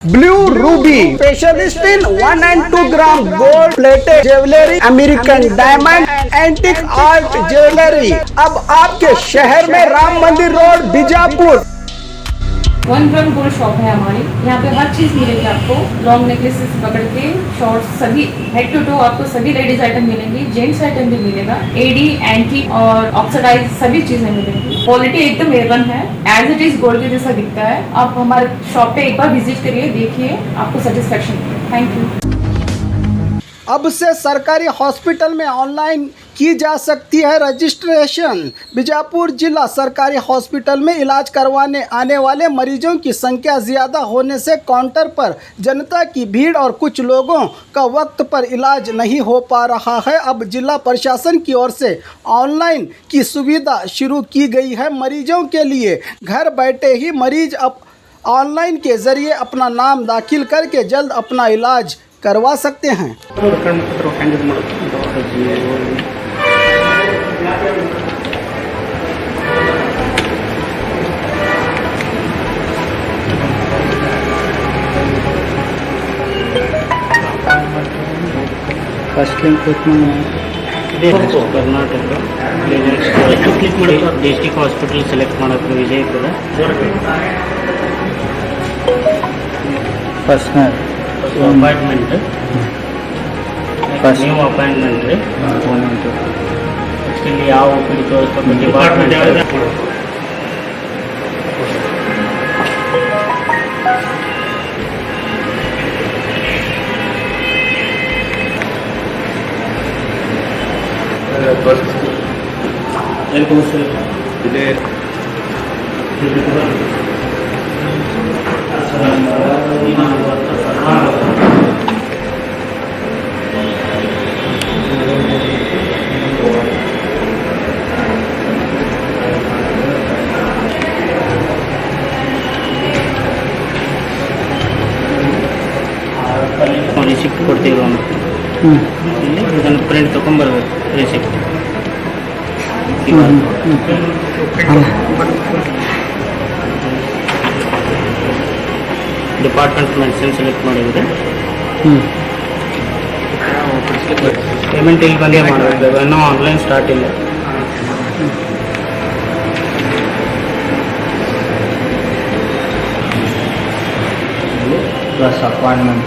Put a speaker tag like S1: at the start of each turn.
S1: Blue Ruby, specialist in 1 and 2 gram gold plated jewelry, American diamond, antique art jewelry। अब आपके शहर में राम मंदिर road Bijapur.
S2: 1 gram gold shop है हमारी। यहाँ पे हर चीज मिलेगी आपको, लॉन्ग नेकलेसेस पकड़ के शॉर्ट्स, सभी हेड टू टो आपको सभी लेडीज आइटम मिलेंगी, जेंट्स आइटम भी मिलेगा, एडी एंटी और ऑक्सीडाइज सभी चीजें मिलेंगी। क्वालिटी एकदम A1 है, एज इट इज गोल्ड के जैसा दिखता है। आप हमारे शॉप पे एक बार विजिट करिए, देखिए, आपको सेटिस्फेक्शन मिलेगा। Thank you.
S1: अब से सरकारी हॉस्पिटल में ऑनलाइन की जा सकती है रजिस्ट्रेशन। बीजापुर जिला सरकारी हॉस्पिटल में इलाज करवाने आने वाले मरीजों की संख्या ज़्यादा होने से काउंटर पर जनता की भीड़ और कुछ लोगों का वक्त पर इलाज नहीं हो पा रहा है। अब जिला प्रशासन की ओर से ऑनलाइन की सुविधा शुरू की गई है। मरीजों के लिए घर बैठे ही मरीज अब ऑनलाइन के ज़रिए अपना नाम दाखिल करके जल्द अपना इलाज करवा सकते हैं।
S3: First link click Karnataka district hospital select ಮಾಡೋದು Vijayapura first appointment first new appointment ರೀ ನೆಕ್ಸ್ಟ್ ಇಲ್ಲಿ ಯಾವ ಒಪಿಡಿ ತೋರಿಸ್ಬೇಕು ಡಿಪಾರ್ಟ್ಮೆಂಟ್ ರಿಸಿಪ್ಟ್ ಕೊಡ್ತೀವಿ ಇಲ್ಲಿ ಇದನ್ನು ಪ್ರಿಂಟ್ ತೊಗೊಂಬರ್ಬೇಕು ರಿಸಿಪ್ಟ್ ಡಿಪಾರ್ಟ್ಮೆಂಟ್ ಮೆಡಿಸಿನ್ ಸೆಲೆಕ್ಟ್ ಮಾಡಿದರೆ ಪೇಮೆಂಟ್ ಇಲ್ಲಿ ಬಂದೇ ಮಾಡಬೇಕು, ಇನ್ನೂ ಆನ್ಲೈನ್ ಸ್ಟಾರ್ಟ್ ಇಲ್ಲ. Plus appointment